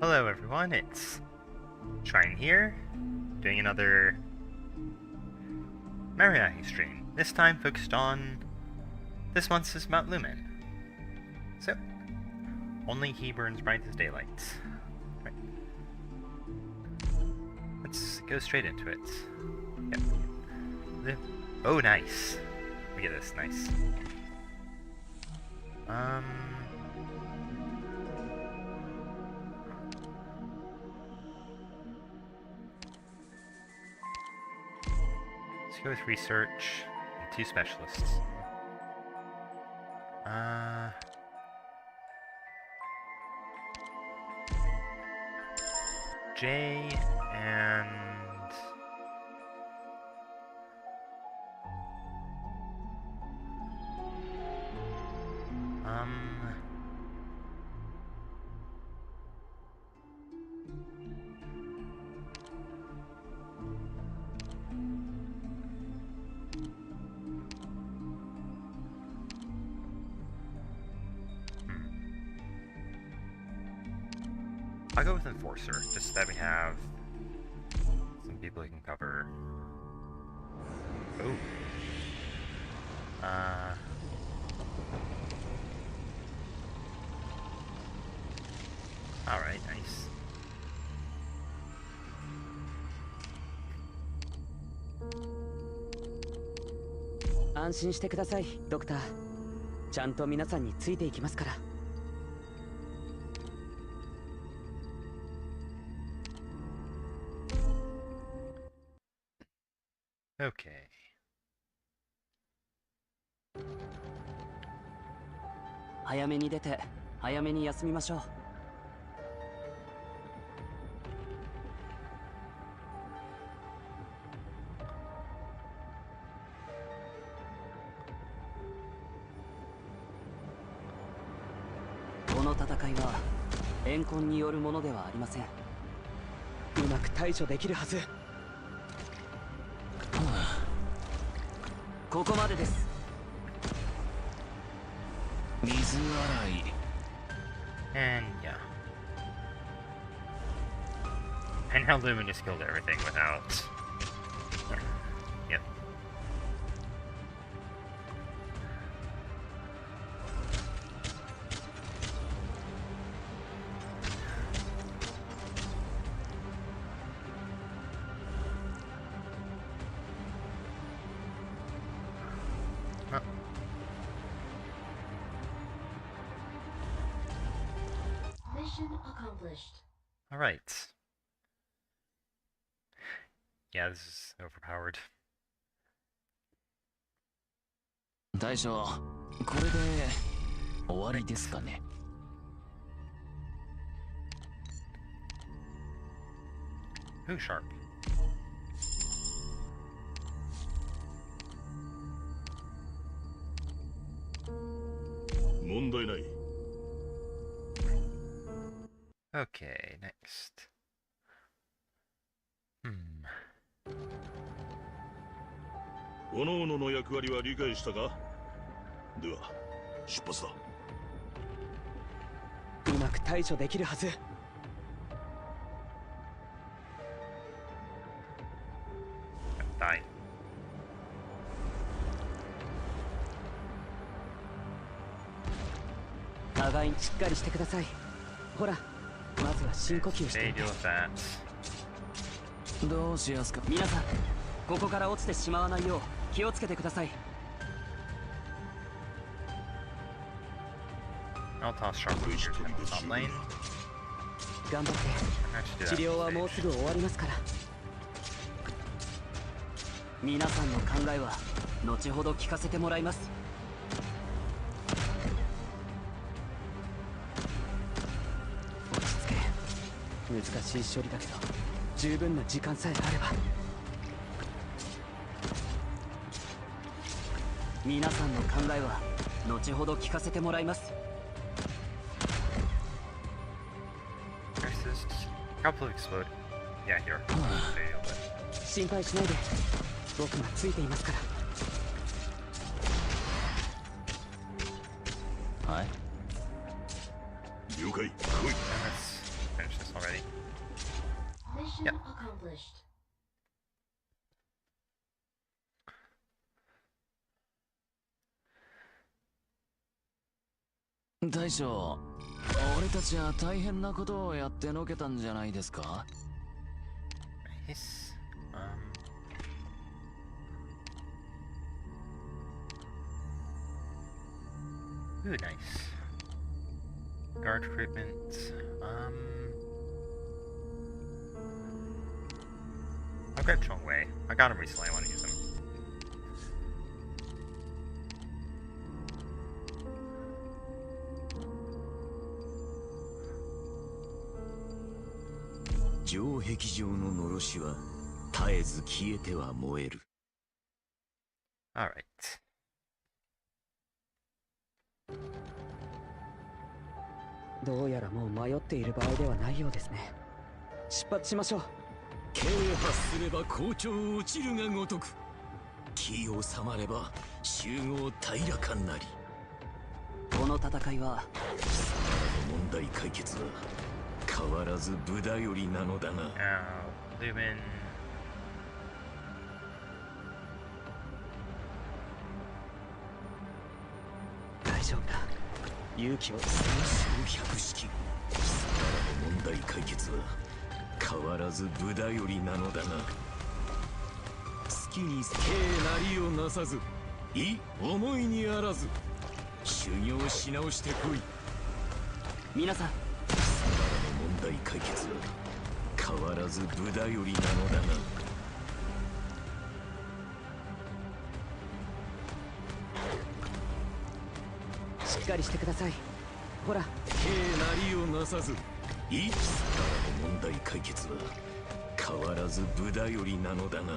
Hello everyone, it's Shrine here, doing another Mariahi stream, this time focused on this month's is Mount Lumen. So, only he burns bright as daylight. Right. Let's go straight into it. Yep. Oh, nice. Let me get this, nice. Let's go with research and 2 specialists. J and I'll go with Enforcer, just so that we have some people who can cover. Oh. Alright, nice.安心してください、ドクター。ちゃんと皆さんについていきますから。Okay. 早めに出て、早めに休みましょう。この戦いは怨恨によるものではありません。うまく対処できるはず。ここまでです。水洗い。And yeah. And how Lumen just killed everything without. Yep. Mission accomplished. Alright. Yeah, this is overpowered. 大将、これで終わりですかね。Who sharp? 問題ない。Okay, next. 各々の役割は理解したか？では、出発だ。うまく対処できるはず。Die. 互いにしっかりしてください。ほら、まずは深呼吸して They みて。 deal with that. どうしやすか。皆さん、ここから落ちてしまわないよう気をつけてください。 I'll toss sharp over here to the top lane. 頑張っ Actually, て。治療はもうすぐ終わりますから。皆さんの考えは後ほど聞かせてもらいます。落ち着け。難しい処理だけど十分な時間さえあれば。皆さんの考えは後ほど聞かせてもらいます。 Versus couple of explode. Yeah, here. 心配しないで。僕がついていますから。はい。了解。来い。And let's finish this one Yep. accomplished. 大将、俺たちは大変なことをやってのけたんじゃないですか？ Nice. Ooh, nice. Guard recruitment. I'll grab Chongwei. I got him recently, I want to use him. Alright. どうやらもう迷っている場合ではないようですね。出発しましょう。刑発すれば校長落ちるがごとく、気を収まれば集合平らかなり。この戦いは問題解決は変わらず無駄よりなのだが。Lumen. 大丈夫だ。勇気を。戦勝百式。問題解決は変わらず無駄よりなのだが。好きに刑なりをなさず、思いにあらず、修行し直してこい。皆さん、問題解決は変わらず無駄よりなのだが。しっかりしてください。ほら、刑なりをなさず、問題解決は変わらず無駄よりなのだが。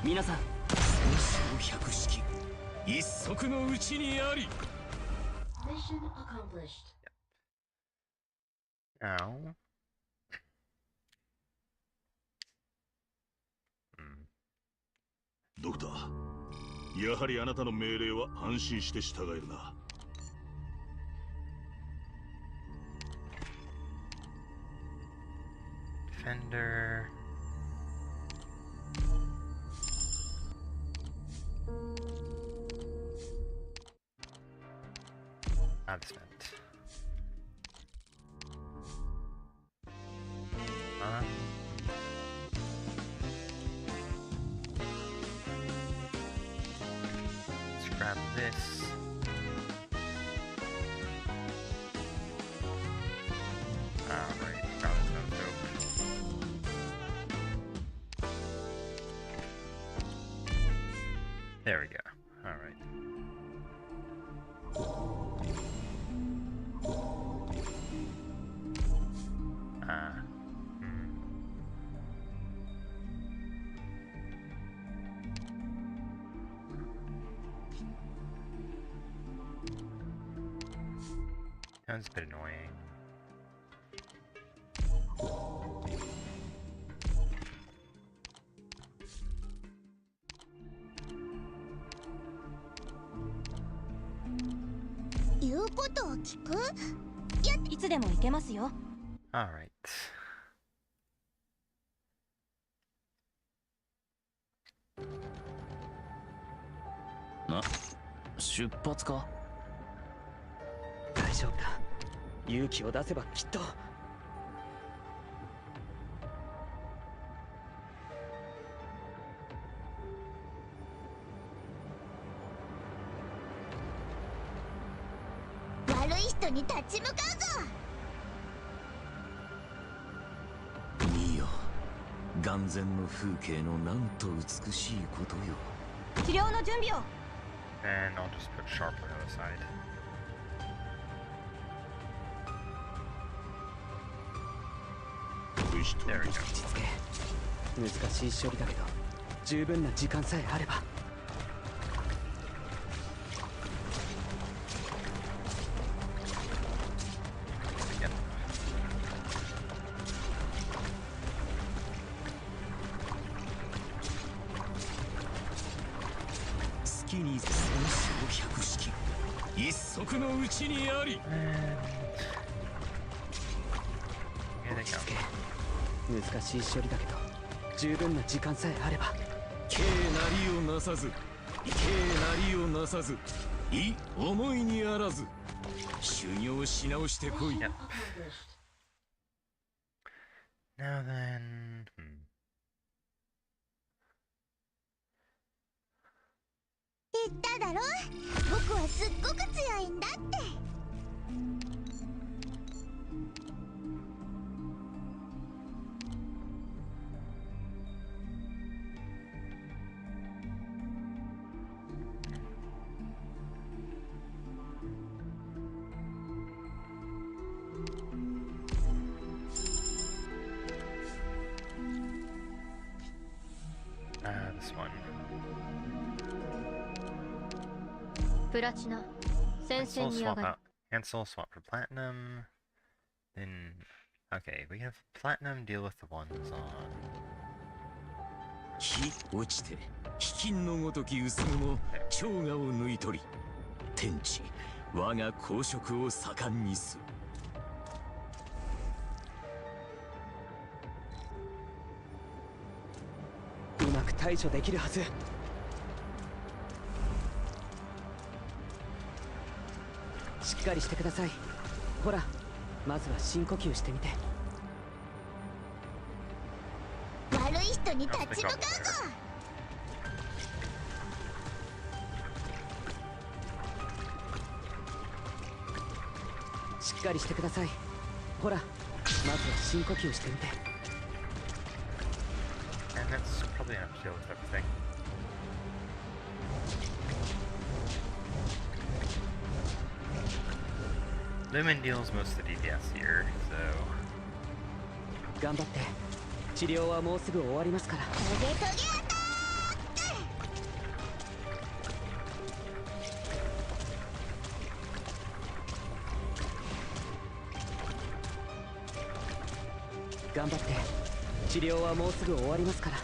皆さん、戦勝百式、一足のうちにあり。 Mission accomplished. Now. ドクター、やはりあなたの命令は安心して従えるな。Defender. Absent. Let's grab this. Alright, got it, sounds dope. There we go. Alright. Sounds a bit annoying. Alright. Na, 出発か？大丈夫だ。勇気を出せばきっと。悪い人に立ち向かうぞ。見よ、眼前の風景のなんと美しいことよ。治療の準備を。 And I'll just put Sharply on the side. There we go. 落ち着け。難しい処理だけど、十分な時間さえあれば。Yep. 好きに戦勝百式、一足のうちにあり。 And Here 落 they ち come. 着け。難しい処理だけど十分な時間さえあれば。敬なりをなさず敬なりをなさずい思いにあらず修行し直してこい。 Yep. Accomplished. Now then. 言っただろ、僕はすっごく強いんだって。This one. プラチナ戦 Cancel 線に上 swap がる。 out. Cancel swap for platinum. Then, okay, we have platinum. Deal with the ones on. 火落ちて卑近のごとき薄雲も蝶河を抜い取り天地我が公職を盛んにす。うまく対処できるはず。しっかりしてください。ほら、まずは深呼吸してみて。悪い人に立ち向かうぞ。しっかりしてください。ほら、まずは深呼吸してみて。 And that's probably enough to deal with everything. Lumen deals most of the DPS here, so 頑張って。治療はもうすぐ終わりますから。トゲトゲアタック。頑張って。治療はもうすぐ終わりますから。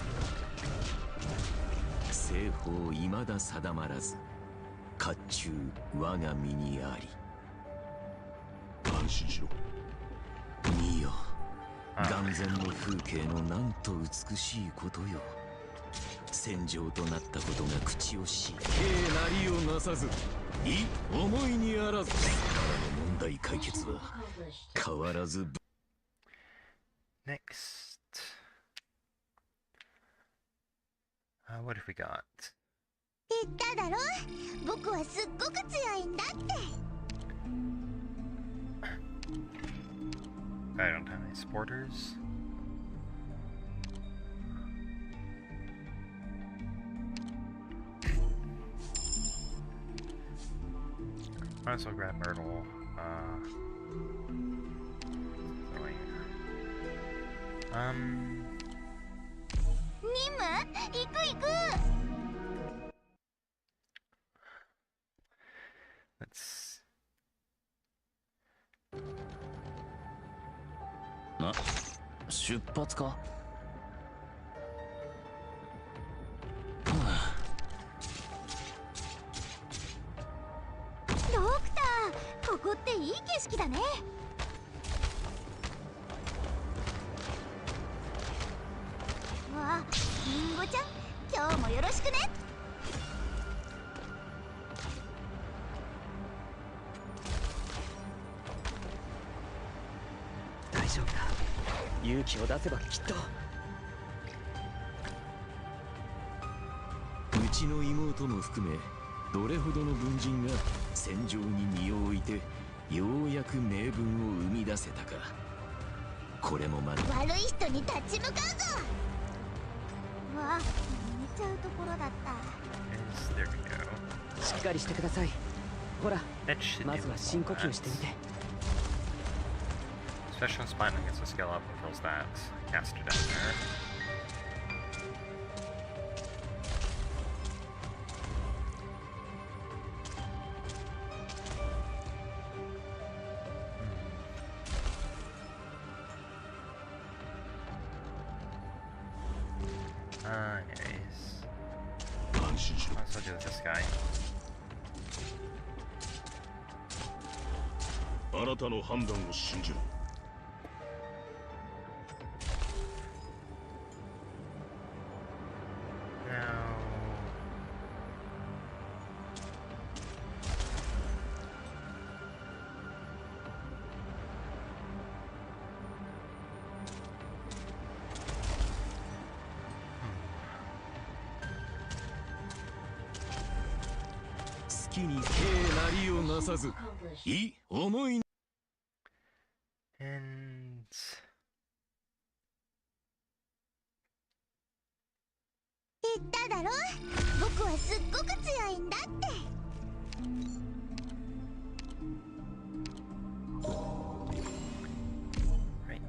西方未だ定まらず甲冑我が身にあり。安心しろ。見よ、眼前の風景のなんと美しいことよ。戦場となったことが口惜しい。敬なりをなさずい思いにあらず。からの問題解決 Mission は accomplished. 変わらず。 next. What have we got? 言っただろ、僕はすっごく強いんだって。 I don't have any supporters. Might as well grab Myrtle. Annoying. 任務行く行く。 Let's. な、出発か。ドクター、ここっていい景色だね。わあ、リンゴちゃん、今日もよろしくね。大丈夫だ。勇気を出せばきっと。うちの妹も含めどれほどの文人が戦場に身を置いてようやく名文を生み出せたか。これもまだ悪い人に立ち向かうぞ。わあ、寝ちゃうところだった。 There we go. しっかりしてください。ほら、 That should ま deal ずは with 深 all 呼吸してみ that. て。 Special spine gets a skill up and fills that caster down there. Anyways, 安心しろ。 might as well do with this guy. あなたの判断を信じる。きに敬なりをなさず Accomplished. い思い And 言っただろ、僕はすっごく強いんだって。 right.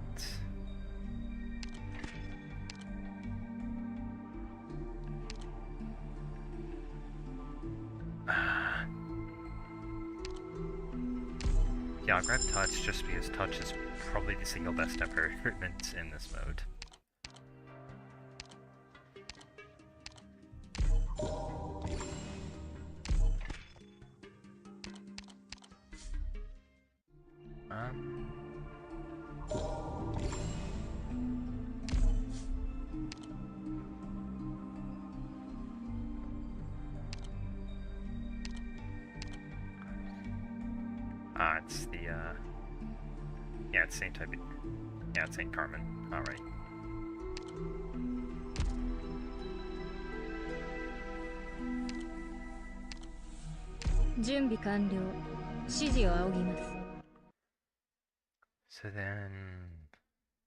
Yeah, I'll grab touch just because touch is probably the single best improvement in this mode. It's the, yeah, it's Saint type. Yeah, it's Saint Carmen. Alright. 準備完了。指示を仰ぎます。 So then,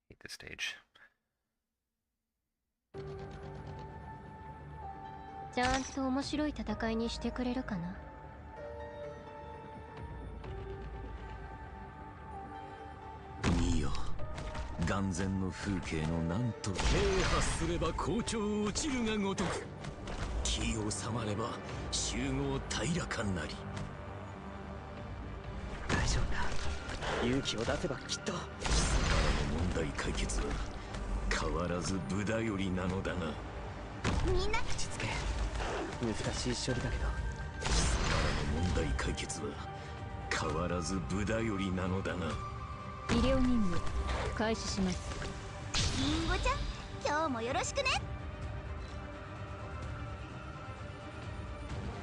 hit the stage. ちゃんと面白い戦いにしてくれるかな。見よ、眼前の風景のなんと軽発すれば好調落ちるがごとく、気を収まれば集合平らかなり。大丈夫だ。勇気を出せばきっと。貴様らの問題解決は変わらず無駄よりなのだな。みんな落ち着け。難しい処理だけど。貴様らの問題解決は変わらず無駄よりなのだな。医療任務開始します。リンゴちゃん、今日もよろしくね。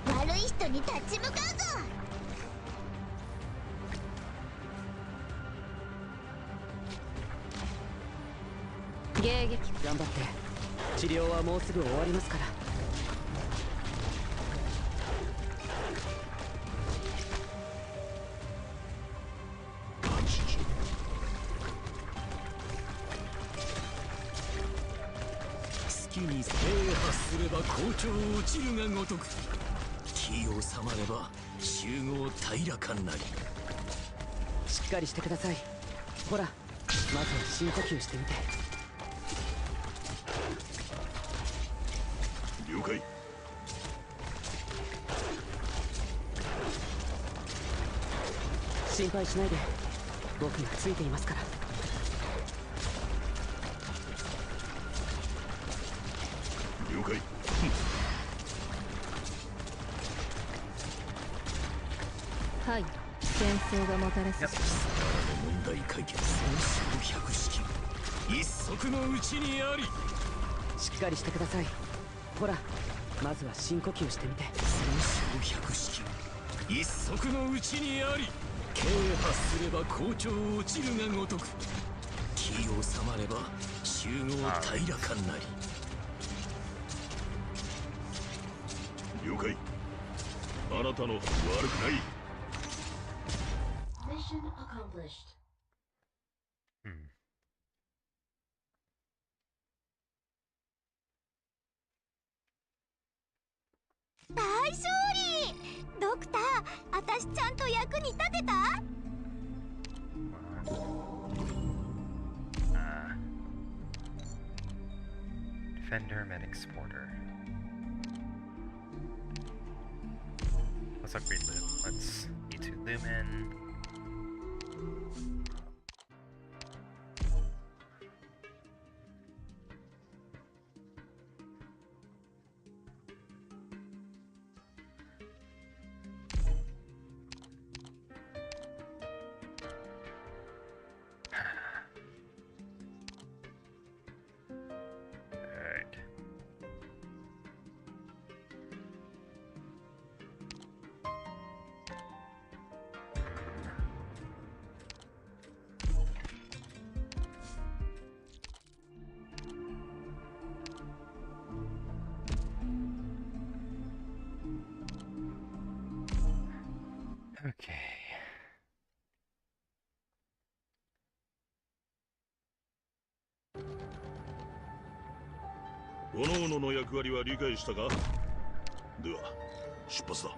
悪い人に立ち向かうぞ。迎撃。頑張って。治療はもうすぐ終わりますから。好きに制覇すれば好調落ちるがごとく、気を収まれば集合平らかなり。しっかりしてください。ほら、まずは深呼吸してみて。了解。心配しないで。僕がついていますから。了解。はい、戦争がもたらす。問題解決戦勝百式、一足のうちにあり。しっかりしてください。ほら、まずは深呼吸してみて。戦勝百式、一足のうちにあり。軽発すれば好調落ちるがごとく、気を収まれば集合平らかなり。了解。あなたの悪くない。 Mission accomplished. 大勝利。ドクター、私ちゃんと役に立てた？ Defender, Medic, Supporter. Let's upgrade Lumen. Let's E2 Lumen. Alright. 各々の役割は理解したか？では出発だ。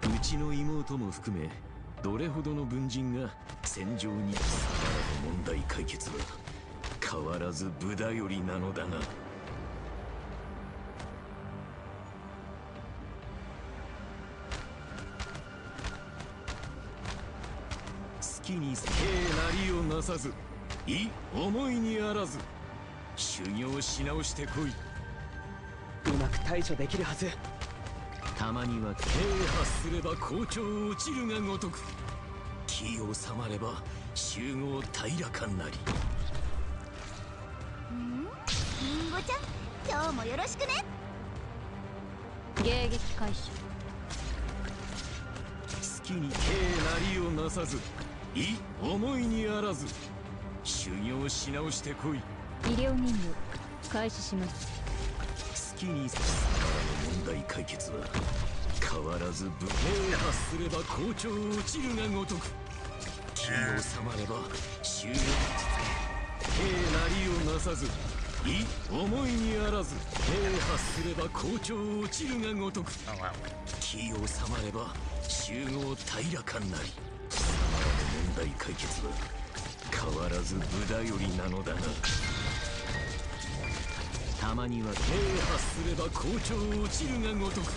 うちの妹も含めどれほどの文人が戦場に貴様らの問題解決は変わらず無駄よりなのだが、好きに兵なりをなさず意思いにあらず修行し直してこい。うまく対処できるはず。たまには兵発すれば校長落ちるがごとく、気を収まれば集合平らかなり。リンゴちゃん、今日もよろしくね。迎撃開始。好きに兵なりをなさず意思いにあらず修行し直してこい。医療任務開始します。好きに貴様らの問題解決は変わらず武兵発すれば校長落ちるがごとく、気を収まれば修行兵なりをなさず意思いにあらず兵発すれば校長落ちるがごとく、 Oh wow. 気を収まれば集合平らかなり。貴様らの問題解決は変わらず無駄よりなのだが、たまには兵発すれば校長落ちるがごとく、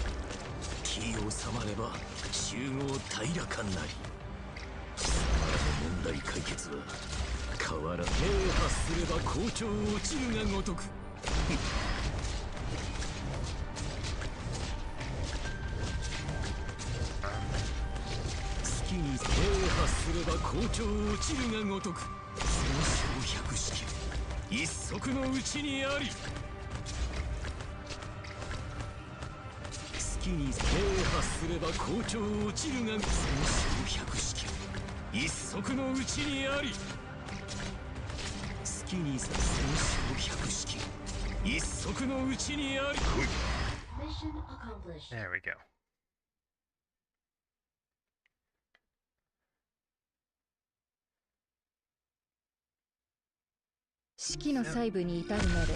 気を収まれば集合平らかなり。貴様らの問題解決は変わらず兵発すれば校長落ちるがごとく好きに兵発すれば校長落ちるがごとく、戦勝百式一足のうちにあり。好きに兵発すれば校長落ちるが戦勝百式一足のうちにあり。好きに戦勝百式一足のうちにあり。 Mission accomplished. There we go. 式の細部に至るまで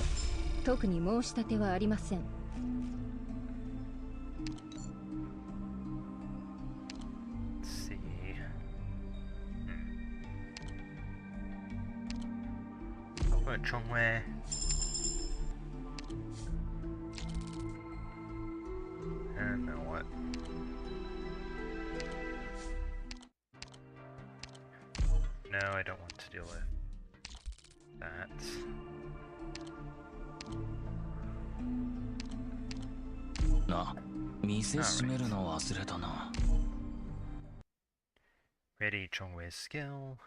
特に申し立てはありません。Let's see. I'll put Chongwei. And now what? No, I don't want to deal with that. Ready Chongwei's skill.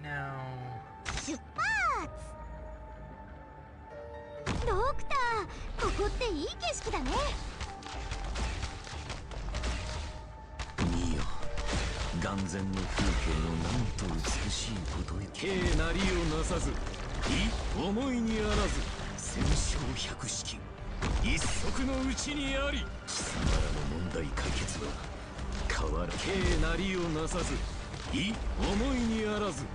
Now. 出発。ドクター、ここっていい景色だね。見よ、眼前の風景のなんと美しいことよ。兵なりをなさず意思いにあらず戦勝百式一足のうちにあり。貴様らの問題解決は変わら兵なりをなさず意思いにあらず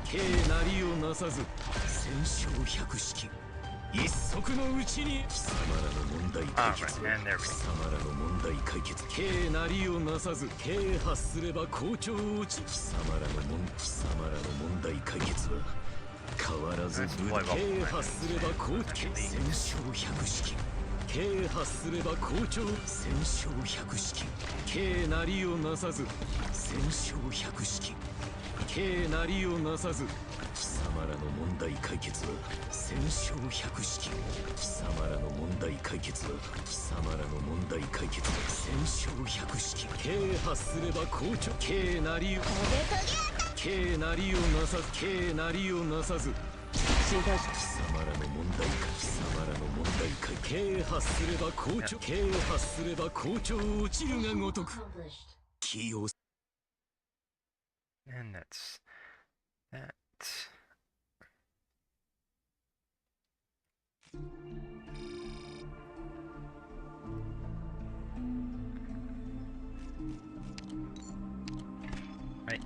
兵なりをなさず戦勝百式一足のうちに。貴様らの問題解決は貴様らの問題解決兵なりをなさず兵発すれば校長落ち。貴様らの問題解決は変わらず兵発すれば校長戦勝百式兵発すれば校長戦勝百式兵なりをなさず戦勝百式兵なりをなさず。貴様らの問題解決は戦勝百式貴様らの問題解決は貴様らの問題解決は戦勝百式兵発すれば校長兵なりを兵なりをなさず兵なりをなさず。貴様らの問題か貴様らの問題解兵発すれば校長兵発すれば校長落ちるがごとく Accomplished. 気を。 And that's that. Right.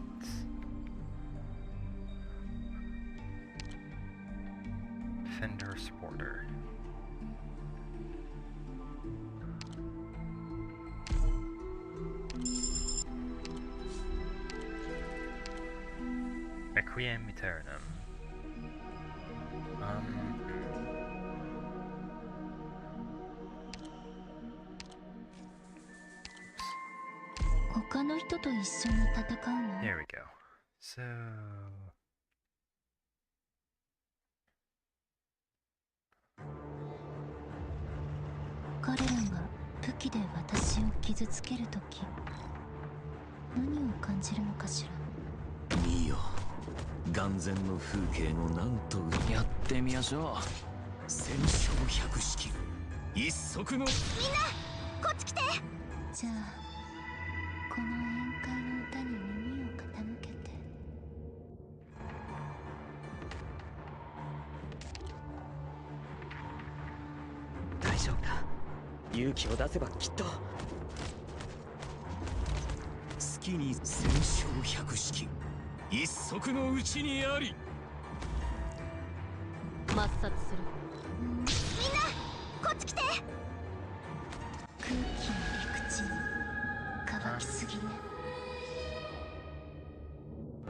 Requiem Aeternum. 他の人と一緒に戦うの？ There we go. So... 彼らが武器で私を傷つけるとき、何を感じるのかしら。見よ、眼前の風景のなんとやってみましょ戦勝百式一足の。みんなこっち来て。じゃあこの宴会の歌に耳を傾けて。大丈夫だ。勇気を出せばきっと。好きに戦勝百式一足のうちにあり。抹殺する。みんなこっち来て。空気の陸地に乾きすぎね。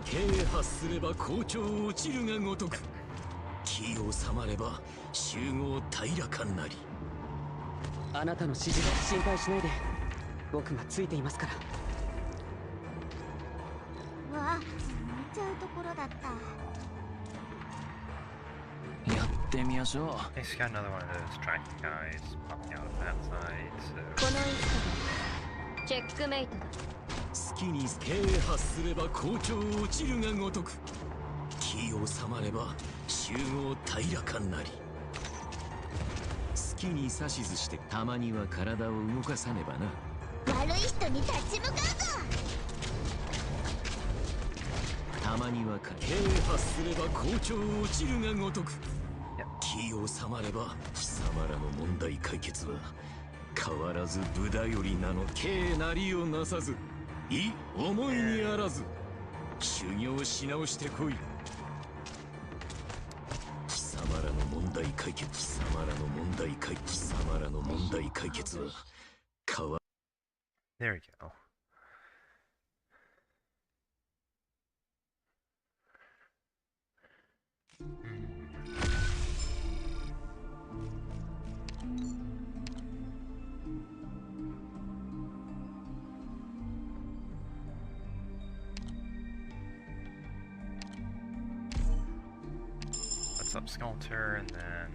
啓発すれば校長落ちるがごとく、気を収まれば集合平らかなり。あなたの指示は心配しないで。僕がついていますから。わあ、見ちゃうところだった。う。やってみましょう。 I just got another one of those tracking guys popping out of that side, so... この一手でチェックメイトだ。好きに啓発すれば校長落ちるがごとく、気を収まれば集合平らかなり。好きに指図してたまには体を動かさねばな。悪い人に立ち向かうぞ。たまには啓発すれば校長落ちるがごとく、気を収まれば貴様らの問題解決は変わらず無駄よりなの。敬なりをなさずい思いにあらず修行し直してこい。貴様らの問題解決、貴様らの問題解決、貴様らの問題解決は変わ。 There we go. Let's up Sculptor and then...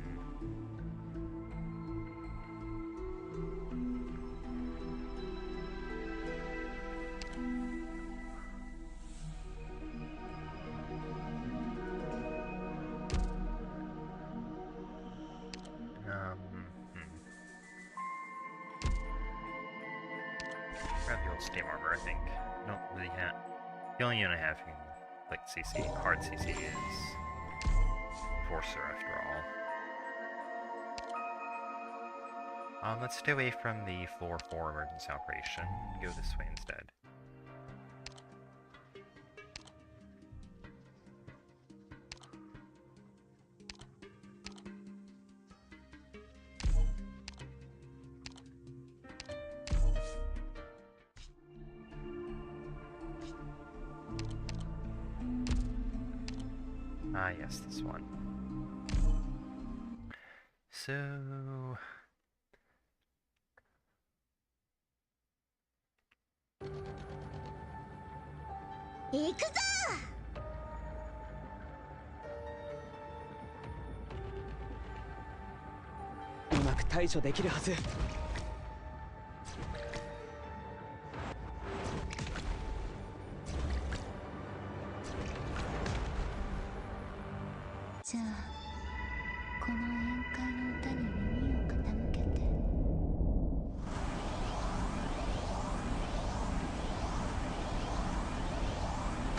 Grab the old steam armor, I think. Don't really have... The only unit I have in, like, CC, hard CC is... Forcer, after all. Let's stay away from the floor 4 emergency operation. Go this way instead. Ah, yes, this one. So...行くぞ。うまく対処できるはず。じゃあこの宴会の歌に耳を傾けて。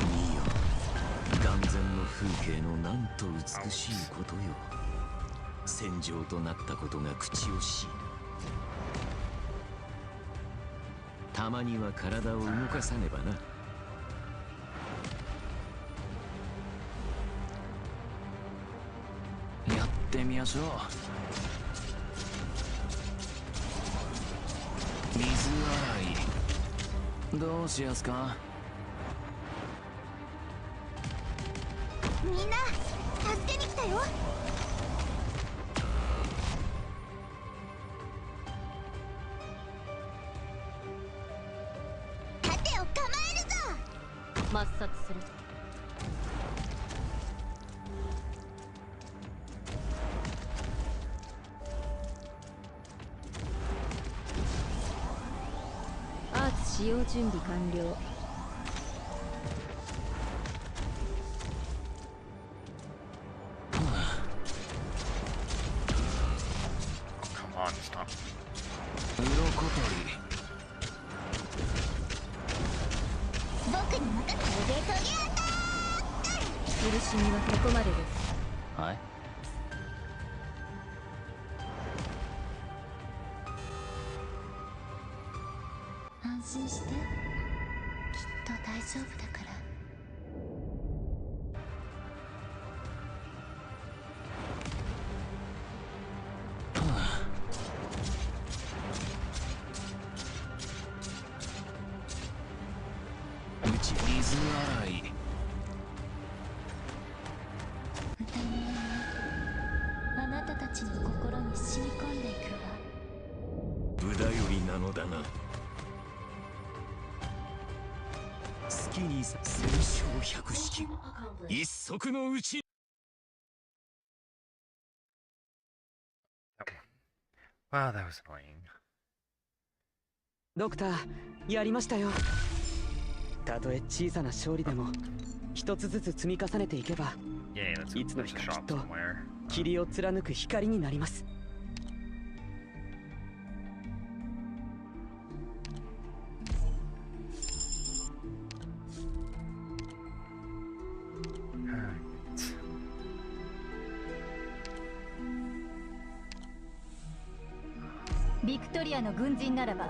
見よ、眼前の風景のなんと美しいことよ。戦場となったことが口惜しい。たまには体を動かさねばな。やってみましょう。水洗いどうしやすか。みんな助けに来たよ。盾を構えるぞ。抹殺する。アーツ使用準備完了。Come on, stop. 鱗取り。僕に任せてトゲアタ苦しみはここまでです。はい。安心して、きっと大丈夫だから。うち水洗い。歌の音があなたたちの心に染み込んでいくわ。無駄よりなのだな。好きにさ戦勝百式 Mission accomplished. 一足のうち。 Wow, that was annoying. ドクター、やりましたよ。たとえ小さな勝利でも一つずつ積み重ねていけば、 Yay, let's いつの there's 日 a かき shop っと somewhere. 霧を貫く光になります。ビクトリアの軍人ならば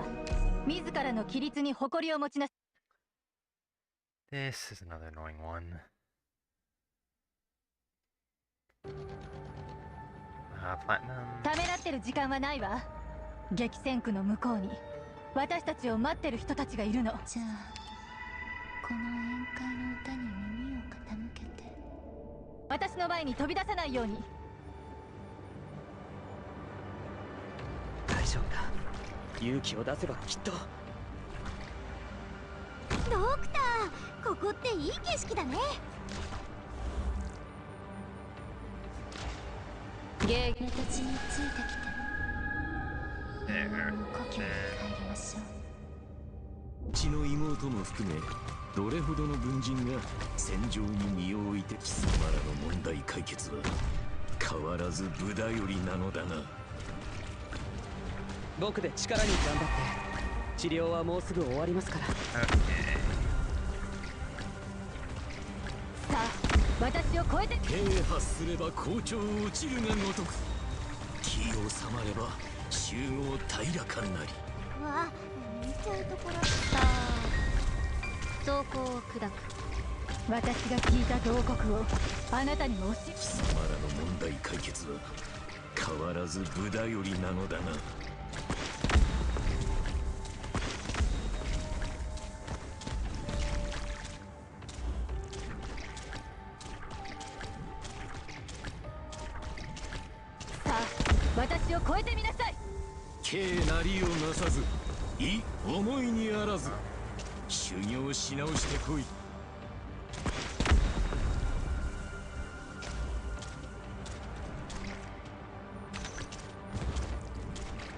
自らの規律に誇りを持ちな。 This is another annoying one. Platinum. ためらってる時間はないわ。激戦区の向こうに私たちを待ってる人たちがいるの。じゃあこの宴会の歌に耳を傾けて。私の前に飛び出さないように。大丈夫だ。勇気を出せばきっと。ドクター、ここっていい景色だね。ゲー私についてきて。 There. 故郷に帰りましょう。うちの妹も含めどれほどの軍人が戦場に身を置いて貴様らの問題解決は変わらず無駄よりなのだな。僕で力に頑張って。治療はもうすぐ終わりますから。 Okay. さあ私を超えて。兵発すれば校長落ちるがごとく気を収まれば集合平らかなり。わあ、見ちゃうところ。さあ走行を砕く。私が聞いた慟哭をあなたにも教え。貴様らの問題解決は変わらず無駄よりなのだな。さあ私を超えてみなさい。敬なりをなさず意思いにあらず修行し直してこい。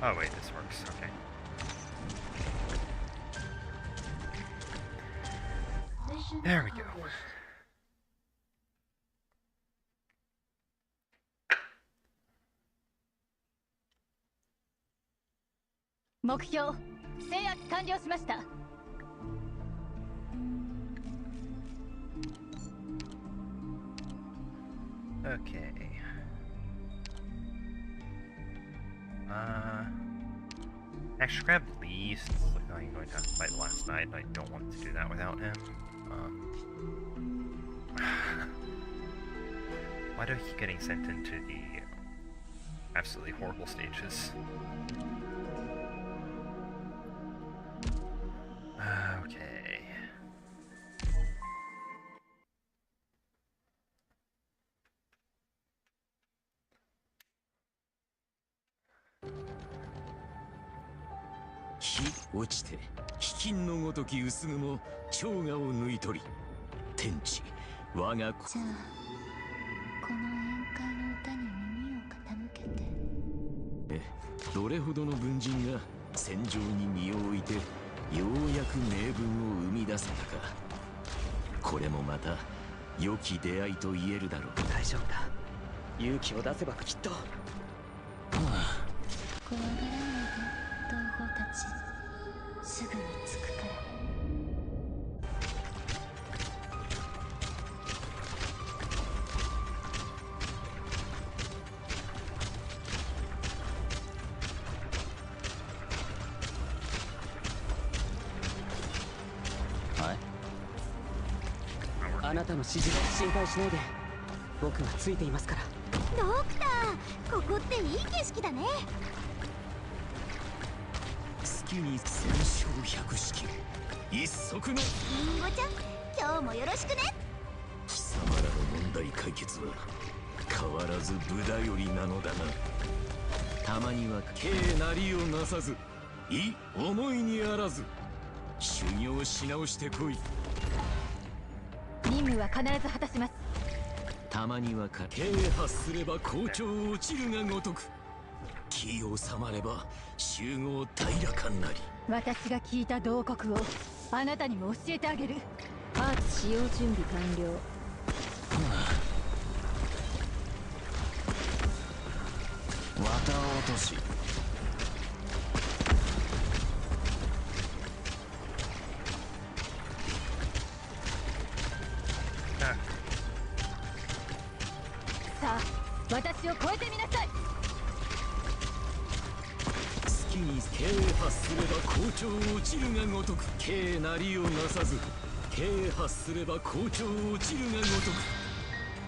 Oh wait, this works. Okay. Mission There we go. accomplished. 目標制圧完了しました。 Okay. Actually, grab Lee since it's looking like I'm going to have to fight the last night. I don't want to do that without him. Why do I keep getting sent into the absolutely horrible stages? Okay. 日落ちて飢饉のごとき薄雲蝶河を抜い取り天地我が子。じゃあこの宴会の歌に耳を傾けて。どれほどの文人が戦場に身を置いてようやく名文を生み出せたか。これもまた良き出会いと言えるだろう。大丈夫だ。勇気を出せばきっと。怖がらないで同胞たち、すぐに着くから。はい。あなたの指示で心配しないで。僕がついていますから。ドクター、ここっていい景色だね。月に戦勝百式一足のリンゴちゃん、今日もよろしくね。貴様らの問題解決は変わらず無駄よりなのだな。たまには敬なりをなさず意思いにあらず修行し直してこい。任務は必ず果たします。たまには敬発すれば校長落ちるがごとく気を収まれば集合平らかなり。私が聞いた慟哭をあなたにも教えてあげる。アーツ使用準備完了。綿落とし。さあ、私を超えてみなさい。月に敬発すれば校長落ちるがごとく敬なりをなさず敬発すれば校長落ちるがごとく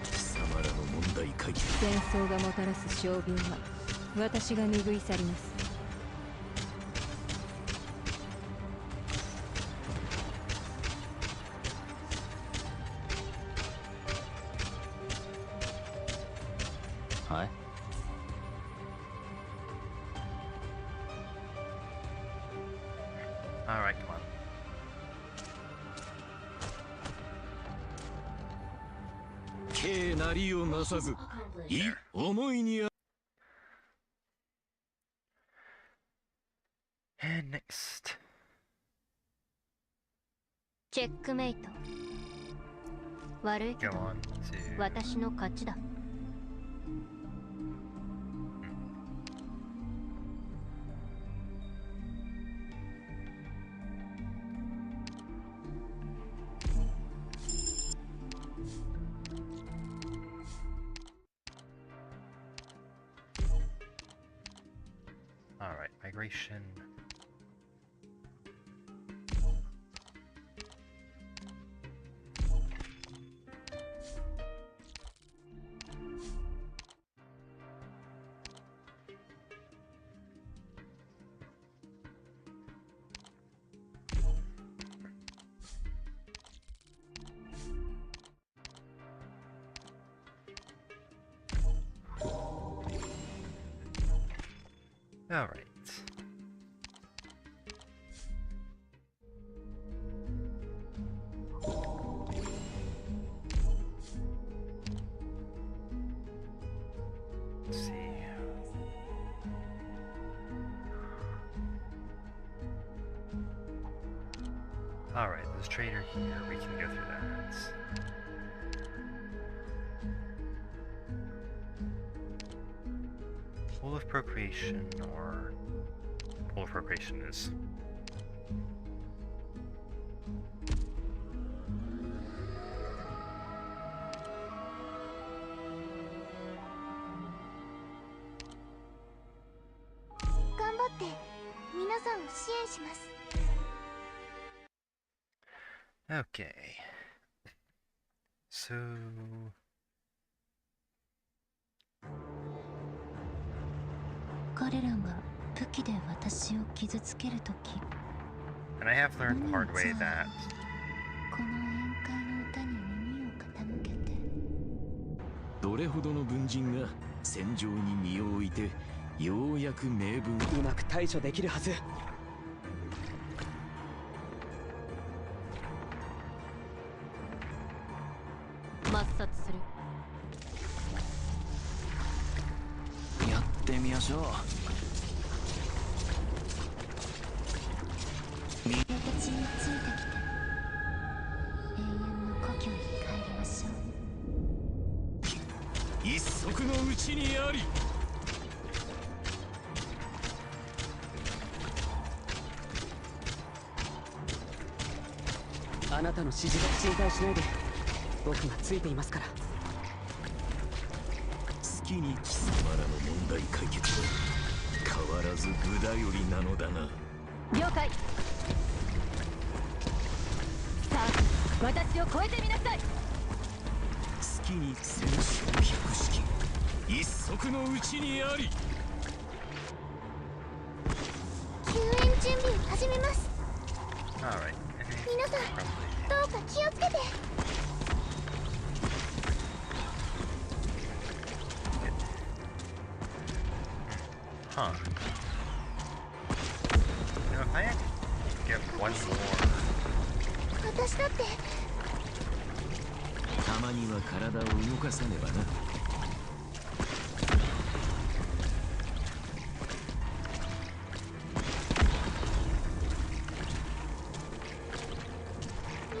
貴様らの問題解決。戦争がもたらす傷病は私が拭い去ります。はい。Alright, come on.敬なりをなさず意思いにあ。 And next. チェックメイト。悪いけ Go ど on to 私の勝ちだ。Alright, migration. Alright. Let's see. Alright, there's a trader here. We can go through that. Pool of procreation, or pool of procreation is. Okay. So. And I have learned the hard way that この宴会の歌に耳を傾けて。どれほどの文人が戦場に身を置いてようやく名文うまく対処できるはず。ましょう。私についてきて永遠の故郷に帰りましょう。一足のうちにあり。あなたの指示が心配しないで、僕がついていますから。好きに貴様らの問題解決は変わらず無駄よりなのだな。了解。さあ私を超えてみなさい。好きに戦勝百式一足のうちにあり。救援準備始めます。 Alright. 皆さんどうか気をつけて。 Huh. You know, if I actually get one more. 私だってたまには体を動かさねばな。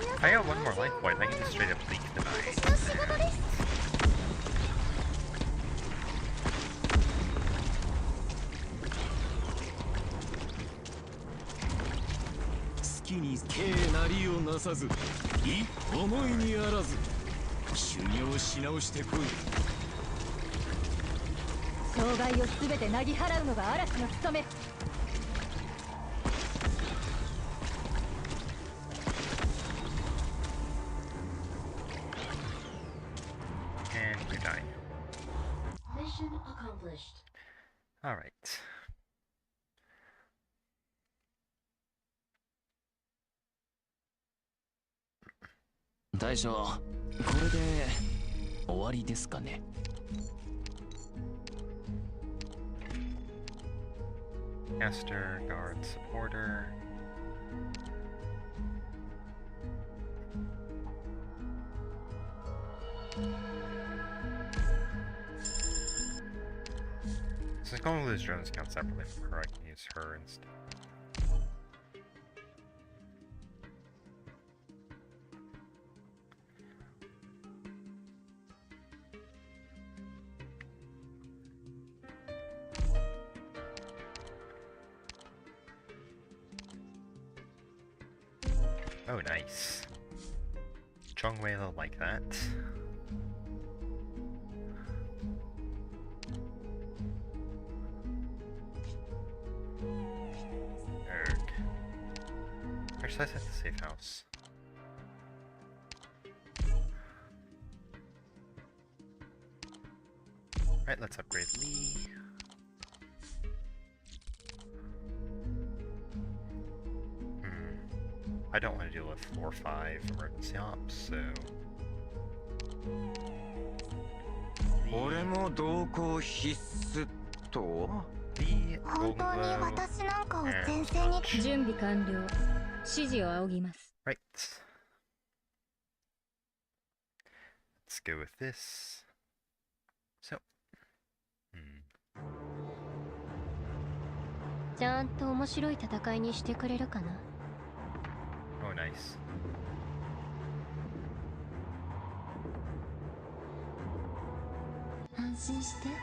If I got one more life point, I can just straight up leak the 私 knife. の仕事です。好きに敬なりをなさず、思いにあらず、修行し直してこい。障害を全てなぎ払うのが嵐の務め。 And you die. Mission accomplished. Alright. 大将、これで終わりですかね。Caster, guard, supporter. So I'm going to lose drones account separately from her. I can use her instead. Oh, nice. Chongwei will like that. Actually, let's hit the safe house. Right, let's upgrade Lee. I don't want to deal with 4 or 5 emergency ops, so...俺も同行必須と Lee, 本当に Golden Glow, 私なんかを and 前線に Punch. 準備完了。指示を仰ぎます。 Right. Let's go with this. So. ちゃんと面白い戦いにしてくれるかな。 Oh, nice. 安心して。きっ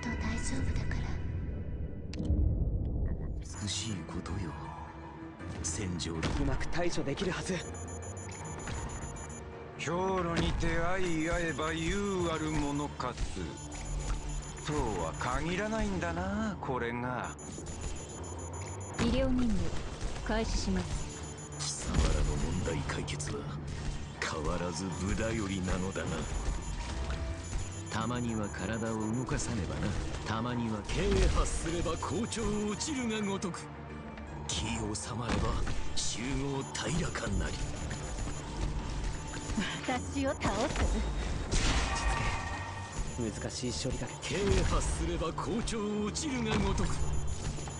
と大丈夫だから。 美しいことよ。戦場だ。うまく対処できるはず。兵路にて相合えば優あるものかつとは限らないんだな、これが。医療任務開始します。貴様らの問題解決は変わらず無駄よりなのだな。たまには体を動かさねばな。たまには軽発すれば好調落ちるがごとく。気を収まれば集合平らかなり。私を倒す。難しい処理だけ軽発すれば好調落ちるがごとく。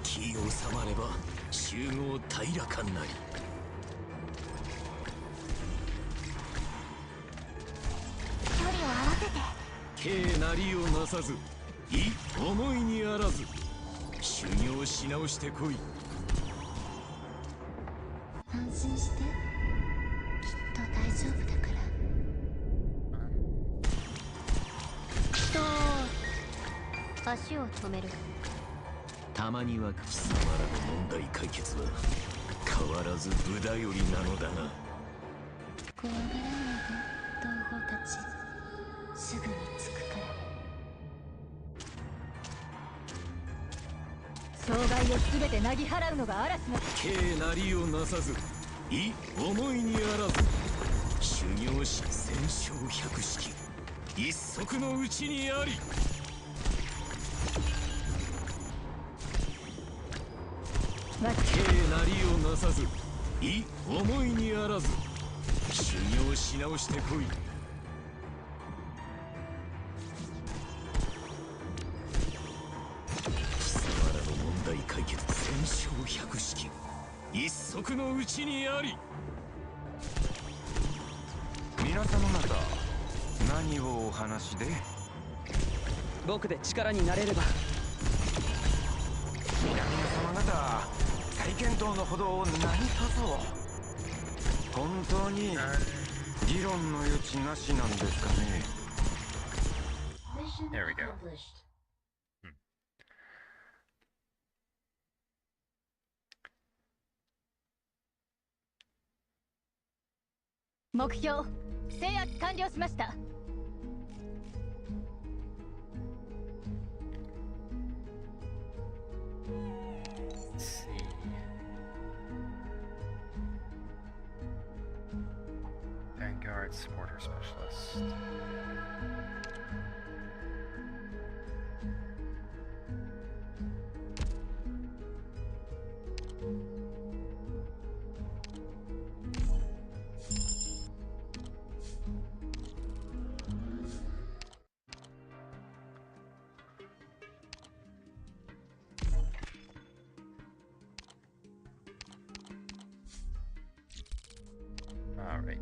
気を収まれば集合平らかなり。距離を合わせて。軽なりをなさず、思いにあらず修行し直してこい。安心して、きっと大丈夫だから。足を止める。たまには貴様らの問題解決は変わらず無駄よりなのだな。怖がらないで、同胞たち。すぐに着くから。障害を全てなぎ払うのが嵐の敬なりをなさず思いにあらず修行し戦勝百式一足のうちにあり。敬なりをなさず思いにあらず修行し直してこい。貴様らの問題解決戦勝百式一足のうちにあり。皆様方、何をお話で？僕で力になれれば。皆々様方、再検討のほどを何とぞ。本当に議論の余地なしなんですかね。 Mission There we go. accomplished. 目標制圧完了しました。Let's see. Vanguard supporter specialist. All right.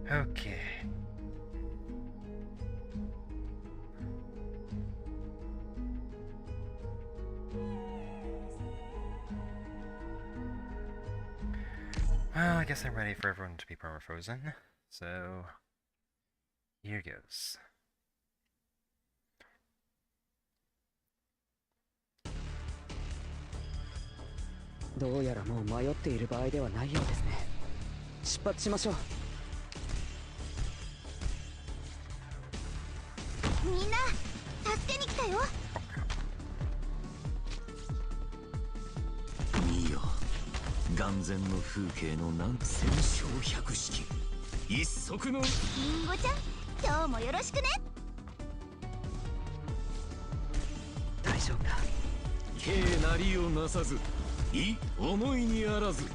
Okay. Well, I guess I'm ready for everyone to be permafrozen, so here goes. どうやらもう迷っている場合ではないようですね。出発しましょう。みんな助けに来たよ。見よ、眼前の風景のなん戦勝百式一足の。リンゴちゃん、今日もよろしくね。大丈夫だ。敬なりをなさず思いにあらず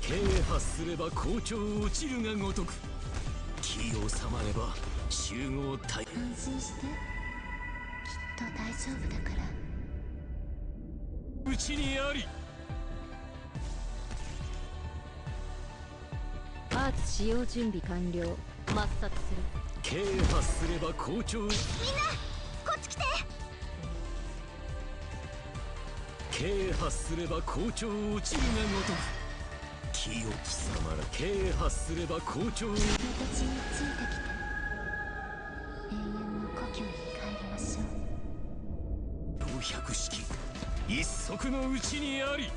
敬発すれば校長落ちるがごとく気を収まれば集合体。安心して、きっと大丈夫だから。うちにあり。アーツ使用準備完了。抹殺する。敬発すれば校長。みんなこっち来て。敬発すれば校長落ちるがごとく気を貴様ら敬発すれば校長。私についてきて、永遠の故郷に帰りましょう。百式一足のうちにあり。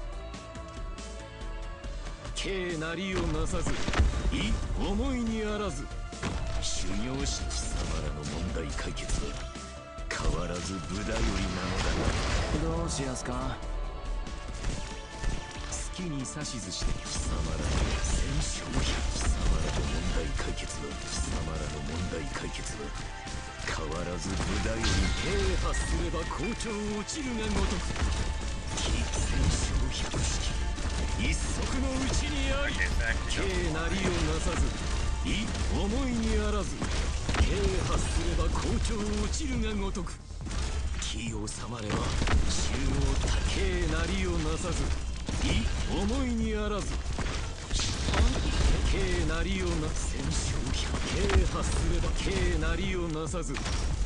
敬なりをなさず思いにあらず修行し貴様らの問題解決は変わらず無駄よりなのだな。どうしやすか。好きに指図して貴様らの戦勝変わらず無駄より兵破すれば校長落ちるがごとく非戦勝百式一足のうちにあり兵なりをなさず意思いにあらず兵破すれば校長落ちるがごとく気を収まれば衆を多兵なりをなさず意思いにあらず兵なりをな戦勝百兵破すれば兵なりをなさず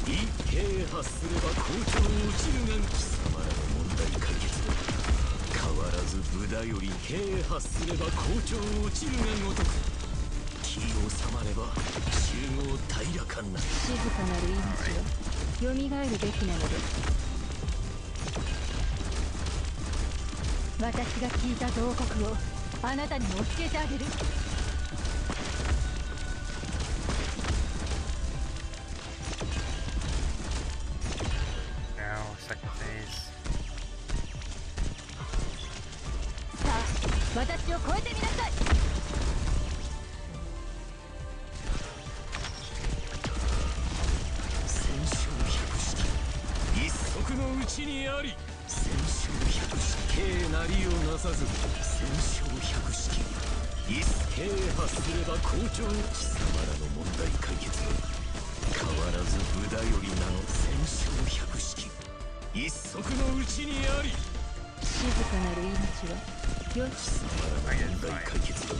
意兵破すれば校長落ちるが貴様らの問題解決は変わらず無駄より兵破すれば校長落ちるがごとく気を収まれば集合平らかな静かなる命はよみがえるべきなのです。私が聞いた慟哭をあなたにも教えてあげる。さあ、私を超えてみなさい。戦勝百式一足のうちにあり戦勝百式兵なりをなさず戦勝百式一兵破すれば校長貴様らの問題解決は変わらず無駄よりなの戦勝百式一足のうちにあり静かなる命はよ貴様らの問題解決は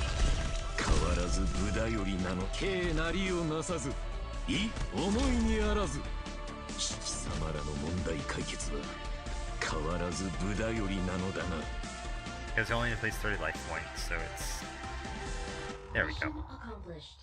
変わらず無駄よりなの兵なりをなさず意思いにあらず貴様らの問題解決は変わらず無駄よりなのだな。Because you only need to place 30 life points, so it's... There we go. Mission accomplished.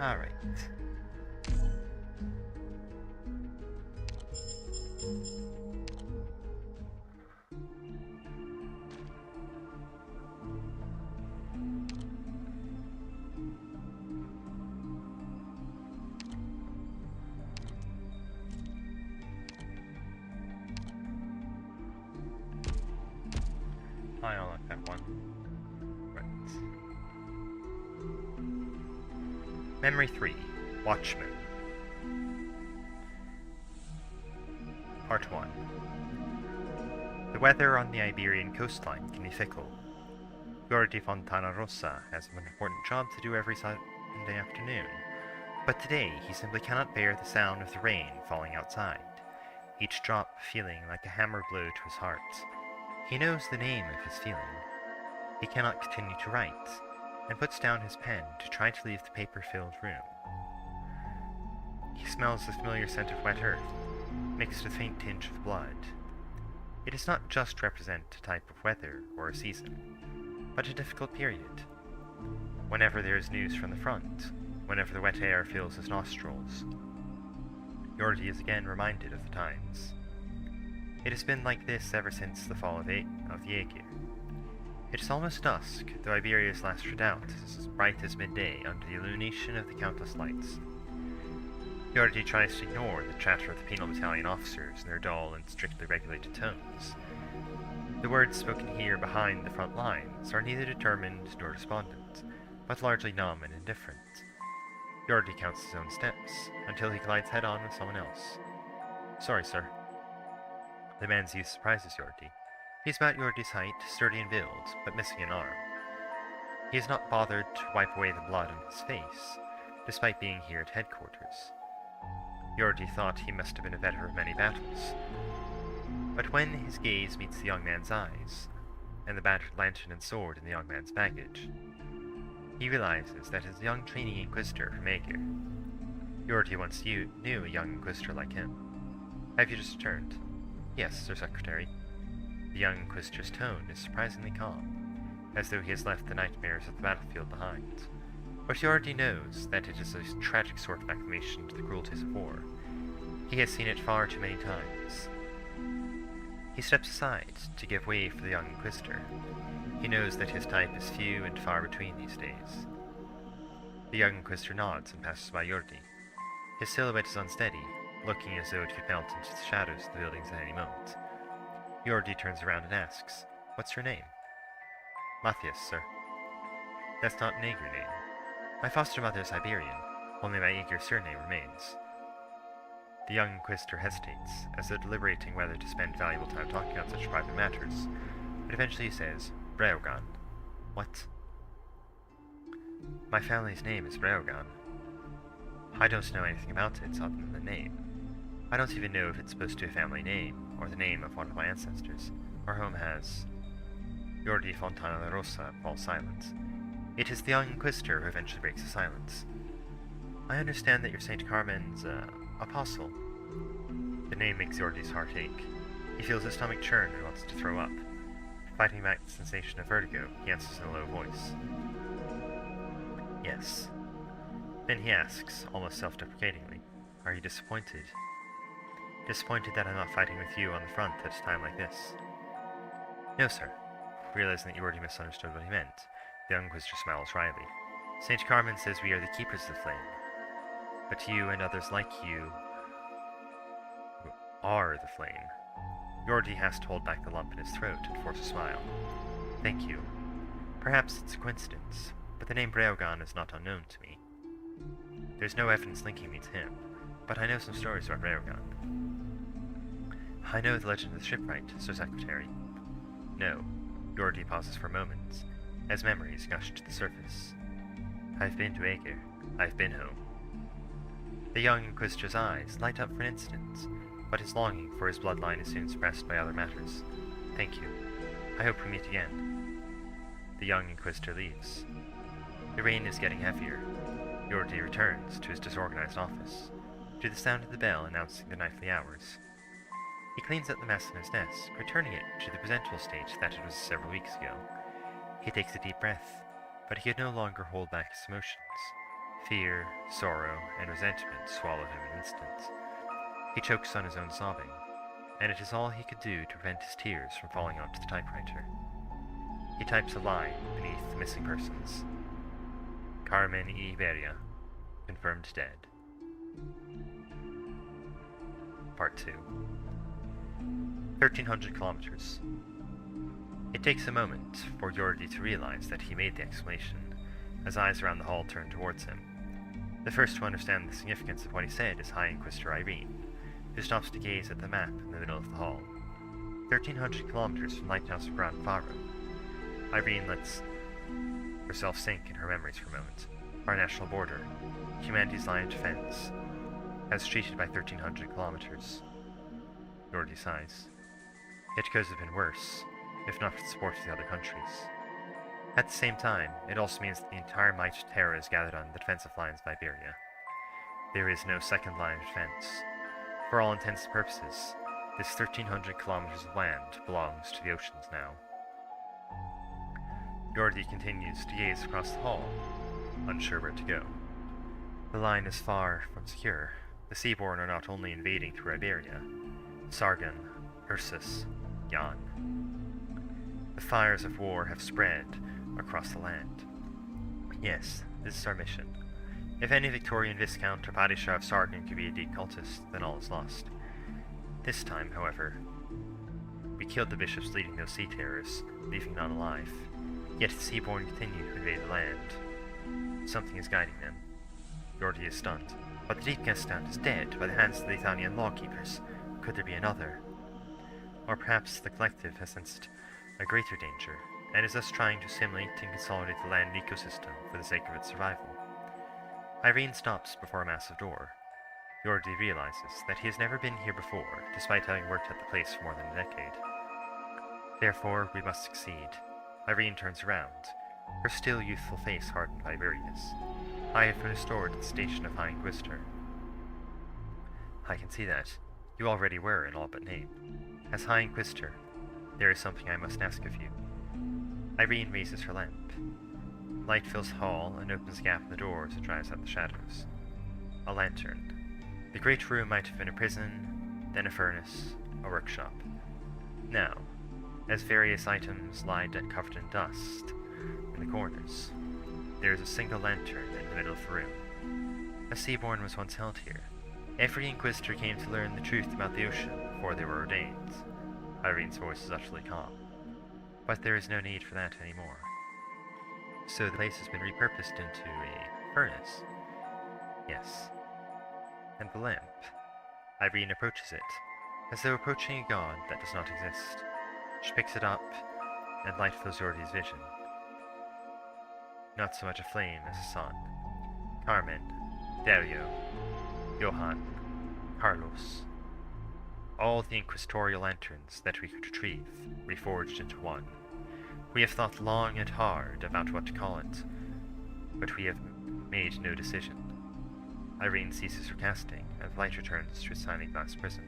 Alright. I don't like that one. Right. Memory 3, Watchmen. Part 1. The weather on the Iberian coastline can be fickle. Jorgi Fontana Rosa has an important job to do every Sunday afternoon, but today he simply cannot bear the sound of the rain falling outside, each drop feeling like a hammer blow to his heart. He knows the name of his feeling. He cannot continue to write, and puts down his pen to try to leave the paper-filled room. He smells the familiar scent of wet earth, mixed with a faint tinge of blood. It does not just represent a type of weather or a season, but a difficult period. Whenever there is news from the front, whenever the wet air fills his nostrils, Jorgi is again reminded of the times. It has been like this ever since the fall of the Aegir. It is almost dusk, though Iberia's last redoubt is as bright as midday under the illumination of the countless lights. Jorgi tries to ignore the chatter of the penal battalion officers in their dull and strictly regulated tones. The words spoken here behind the front lines are neither determined nor despondent, but largely numb and indifferent. Jorgi counts his own steps, until he collides head-on with someone else. "Sorry, sir." The man's youth surprises Jorgi. He's about Jorgi's height, sturdy in build, but missing an arm. He has not bothered to wipe away the blood on his face, despite being here at headquarters. Jorgi thought he must have been a veteran of many battles. But when his gaze meets the young man's eyes, and the battered lantern and sword in the young man's baggage, he realizes that as a young trainee inquisitor from Aegir, Jorgi once knew a young inquisitor like him. "Have you just returned?" "Yes, Sir Secretary." The young Inquisitor's tone is surprisingly calm, as though he has left the nightmares of the battlefield behind. But he already knows that it is a tragic sort of acclamation to the cruelties of war. He has seen it far too many times. He steps aside to give way for the young Inquisitor. He knows that his type is few and far between these days. The young Inquisitor nods and passes by Jorgi. His silhouette is unsteady, looking as though it could melt into the shadows of the buildings at any moment. Jorgi turns around and asks, "What's your name?" "Matthias, sir." "That's not an Aegir name. My foster mother is Iberian, only my Aegir surname remains." The young Inquisitor hesitates, as though deliberating whether to spend valuable time talking about such private matters, but eventually he says, "Breogan." "What?" "My family's name is Breogan. I don't know anything about it other than the name. I don't even know if it's supposed to be a family name, or the name of one of my ancestors. Our home has..." Jorgi Fontana Rosa falls silent. It is the young Inquisitor who eventually breaks the silence. "I understand that you're St. Carmen's, apostle." The name makes Jorgi's heart ache. He feels his stomach churn and wants to throw up. Fighting back the sensation of vertigo, he answers in a low voice. "Yes." Then he asks, almost self-deprecatingly, "Are you disappointed?" "Disappointed that I'm not fighting with you on the front at a time like this?" "No, sir." Realizing that you already misunderstood what he meant, the young Inquisitor smiles wryly. "St. Carmen says we are the keepers of the flame. But you and others like you are the flame." Jorgi has to hold back the lump in his throat and force a smile. "Thank you. Perhaps it's a coincidence, but the name Breogan is not unknown to me. There's no evidence linking me to him, but I know some stories about Breogan." "I know the legend of the shipwright, Sir Secretary." "No." Jorgi pauses for a moment, as memories gush to the surface. "I've been to Aegir. I've been home." The young Inquisitor's eyes light up for an instant, but his longing for his bloodline is soon suppressed by other matters. "Thank you. I hope we meet again." The young Inquisitor leaves. The rain is getting heavier. Jorgi returns to his disorganized office, to the sound of the bell announcing the nightly hours. He cleans up the mess on his desk, returning it to the presentable state that it was several weeks ago. He takes a deep breath, but he could no longer hold back his emotions. Fear, sorrow, and resentment swallow him in an instant. He chokes on his own sobbing, and it is all he could do to prevent his tears from falling onto the typewriter. He types a line beneath the missing persons. Carmen y Iberia, confirmed dead. Part 2. 1,300 kilometers. It takes a moment for Jorgi to realize that he made the exclamation, as eyes around the hall turn towards him. The first to understand the significance of what he said is High Inquisitor Irene, who stops to gaze at the map in the middle of the hall. 1,300 kilometers from Lighthouse of Gran Faro. Irene lets herself sink in her memories for a moment. Our national border, humanity's line of defense, as treated by 1,300 kilometers. Jorgi sighs. It could have been worse, if not for the support of the other countries. At the same time, it also means that the entire might of Terra is gathered on the defensive lines of Iberia. There is no second line of defense. For all intents and purposes, this 1,300 kilometers of land belongs to the oceans now. Jorgi continues to gaze across the hall, unsure where to go. The line is far from secure. The Seaborn are not only invading through Iberia, Sargon, Ursus, Jan. The fires of war have spread across the land. Yes, this is our mission. If any Victorian Viscount or Padishah of Sargon could be a deep cultist, then all is lost. This time, however, we killed the bishops leading those sea terrors, leaving none alive. Yet the Seaborn continue to invade the land. Something is guiding them. Jorgi is stunned. But the Deep Gestant is dead by the hands of the Ithanian lawkeepers. Could there be another? Or perhaps the Collective has sensed a greater danger, and is thus trying to assimilate and consolidate the land ecosystem for the sake of its survival. Irene stops before a massive door. Jorgi realizes that he has never been here before, despite having worked at the place for more than a decade. Therefore, we must succeed. Irene turns around, her still youthful face hardened by weariness. I have been restored to the station of High Inquisitor. I can see that. You already were in all but name. As High Inquisitor, There is something I must ask of you. Irene raises her lamp. Light fills the hall and opens a gap in the door as it drives out the shadows. A lantern. The great room might have been a prison, then a furnace, a workshop. Now, as various items lie covered in dust in the corners, there is a single lantern in the middle of the room. A seaborn was once held here. Every Inquisitor came to learn the truth about the ocean before they were ordained. Irene's voice is utterly calm. But there is no need for that anymore. So the place has been repurposed into a furnace. Yes. And the lamp. Irene approaches it, as though approaching a god that does not exist. She picks it up, and light fills Jorgi's vision. Not so much a flame as a sun. Carmen, Dario, Johann, Carlos. All the inquisitorial lanterns that we could retrieve, reforged into one. We have thought long and hard about what to call it, but we have made no decision. Irene ceases her casting, and the light returns to its tiny glass prison.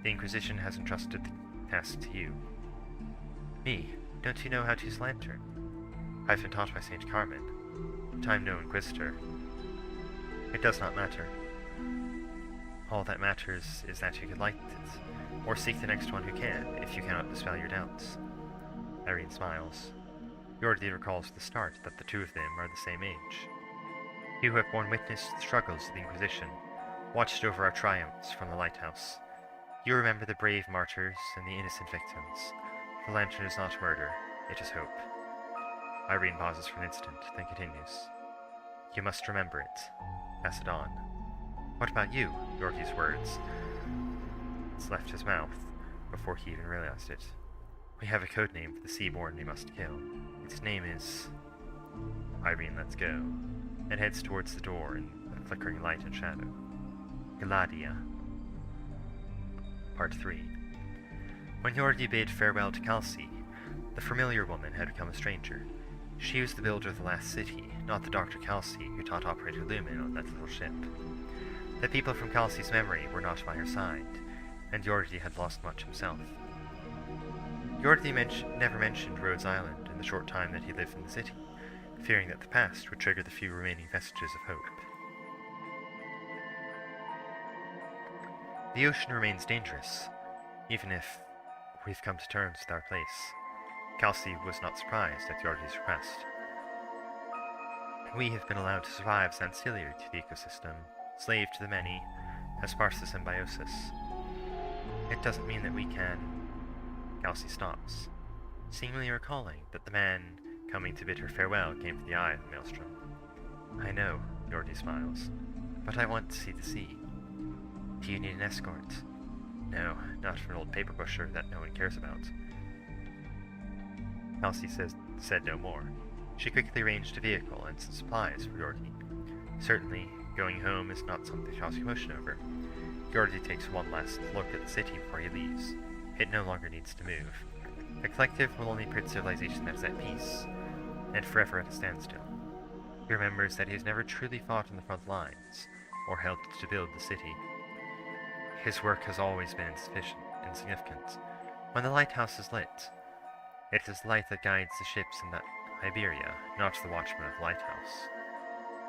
The Inquisition has entrusted the task to you. Me? Don't you know how to use lantern? I've been taught by Saint Carmen, but I'm no Inquisitor. It does not matter. All that matters is that you can light it, or seek the next one who can, if you cannot dispel your doubts. Irene smiles. Jorgi recalls at the start that the two of them are the same age. You who have borne witness to the struggles of the Inquisition, watched over our triumphs from the lighthouse. You remember the brave martyrs and the innocent victims. The lantern is not murder, it is hope. Irene pauses for an instant, then continues. You must remember it. Pass it on. What about you? Jorgi's words. It's left his mouth, before he even realized it. We have a code name for the seaborn we must kill. Its name is... Irene lets go, and heads towards the door in the flickering light and shadow. Gladia. Part 3. When Jorgi bade farewell to Calci, the familiar woman had become a stranger. She was the builder of the last city, not the Dr. Calci who taught Operator Lumen on that little ship. The people from Calci's memory were not by her side, and Jorgi had lost much himself. Jorgi never mentioned Rhodes Island in the short time that he lived in the city, fearing that the past would trigger the few remaining vestiges of hope. The ocean remains dangerous, even if we've come to terms with our place. Calci was not surprised at Jorgi's request. We have been allowed to survive as ancillary to the ecosystem, slave to the many, as part of the symbiosis. It doesn't mean that we can... Calci stops, seemingly recalling that the man coming to bid her farewell came from the eye of the maelstrom. I know, Jorgi smiles, but I want to see the sea. Do you need an escort? No, not for an old paper pusher that no one cares about. Calci said no more. She quickly arranged a vehicle and some supplies for Jorgi. Certainly, going home is not something to cause commotion over. Jorgi takes one last look at the city before he leaves. It no longer needs to move. The Collective will only print civilization that is at peace, and forever at a standstill. He remembers that he has never truly fought on the front lines, or helped to build the city. His work has always been insignificant. When the lighthouse is lit, it is light that guides the ships in Iberia, not the watchman of the lighthouse.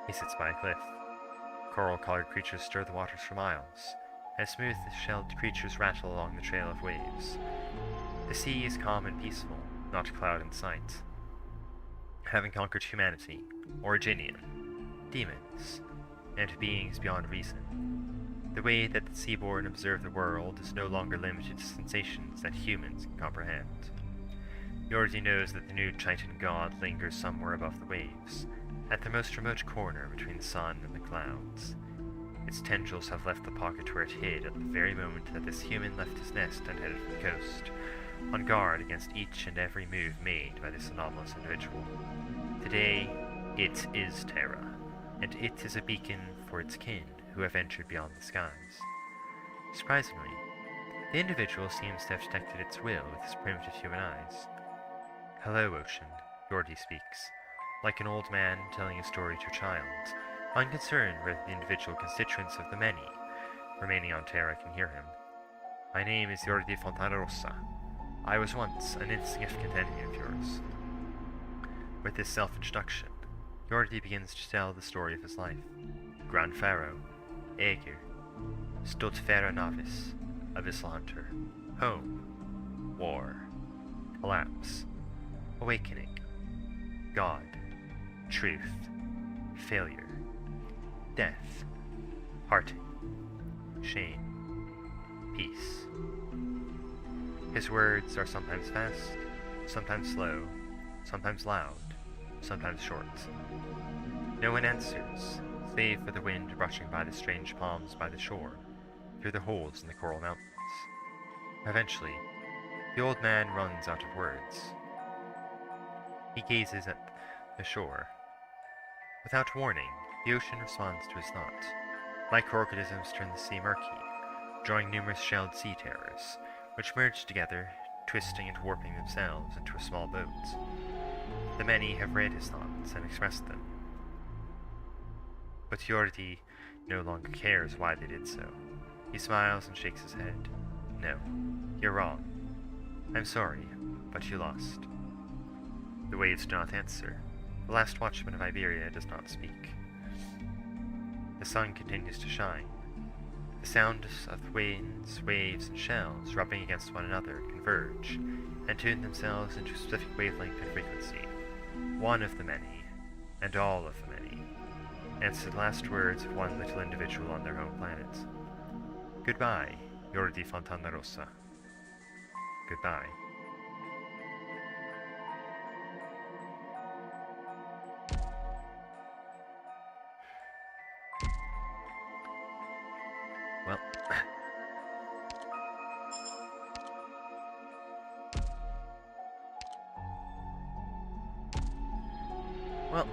He sits by a cliff. Coral-colored creatures stir the waters for miles, and smooth-shelled creatures rattle along the trail of waves. The sea is calm and peaceful, not a cloud in sight. Having conquered humanity, Originian, demons, and beings beyond reason, the way that the seaborn observe the world is no longer limited to sensations that humans can comprehend. Jorgi knows that the new Titan god lingers somewhere above the waves, at the most remote corner between the sun and the clouds. Its tendrils have left the pocket where it hid at the very moment that this human left his nest and headed for the coast, on guard against each and every move made by this anomalous individual. Today, it is Terra, and it is a beacon for its kin who have entered beyond the skies. Surprisingly, the individual seems to have detected its will with his primitive human eyes. Hello, Ocean, Jorgi speaks, like an old man telling a story to a child, unconcerned whether the individual constituents of the many remaining on Terra can hear him. My name is Jorgi Fontanarossa. I was once an insignificant enemy of yours. With this self-introduction, Jorgi begins to tell the story of his life. Grand Pharaoh, Aegir, Stodfera Novice, Abyssal Hunter, Home, War, Collapse, Awakening, God, Truth, Failure, Death, Parting, Shame, Peace. His words are sometimes fast, sometimes slow, sometimes loud, sometimes short. No one answers, save for the wind brushing by the strange palms by the shore, through the holes in the coral mountains. Eventually, the old man runs out of words. He gazes at the shore. Without warning, the ocean responds to his thought. Microorganisms turn the sea murky, drawing numerous shelled sea terrors, which merge together, twisting and warping themselves into a small boat. The many have read his thoughts and expressed them. But Jorgi no longer cares why they did so. He smiles and shakes his head. No, you're wrong. I'm sorry, but you lost. The waves do not answer. The last watchman of Iberia does not speak. The sun continues to shine. The sounds of winds, waves, and shells rubbing against one another converge and tune themselves into a specific wavelength and frequency. One of the many, and all of the many, answer the last words of one little individual on their home planet. Goodbye, Jorgi Fontana Rossa. Goodbye. Well,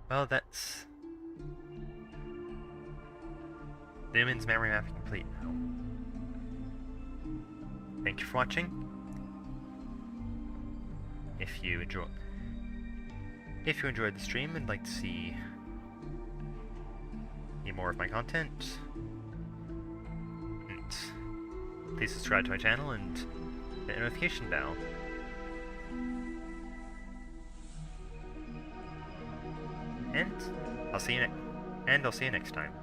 well, that's Lumen's memory mapping complete now. Thank you for watching. If you enjoyed the stream and like to see more of my content, please subscribe to my channel and hit the notification bell. And I'll see you next time.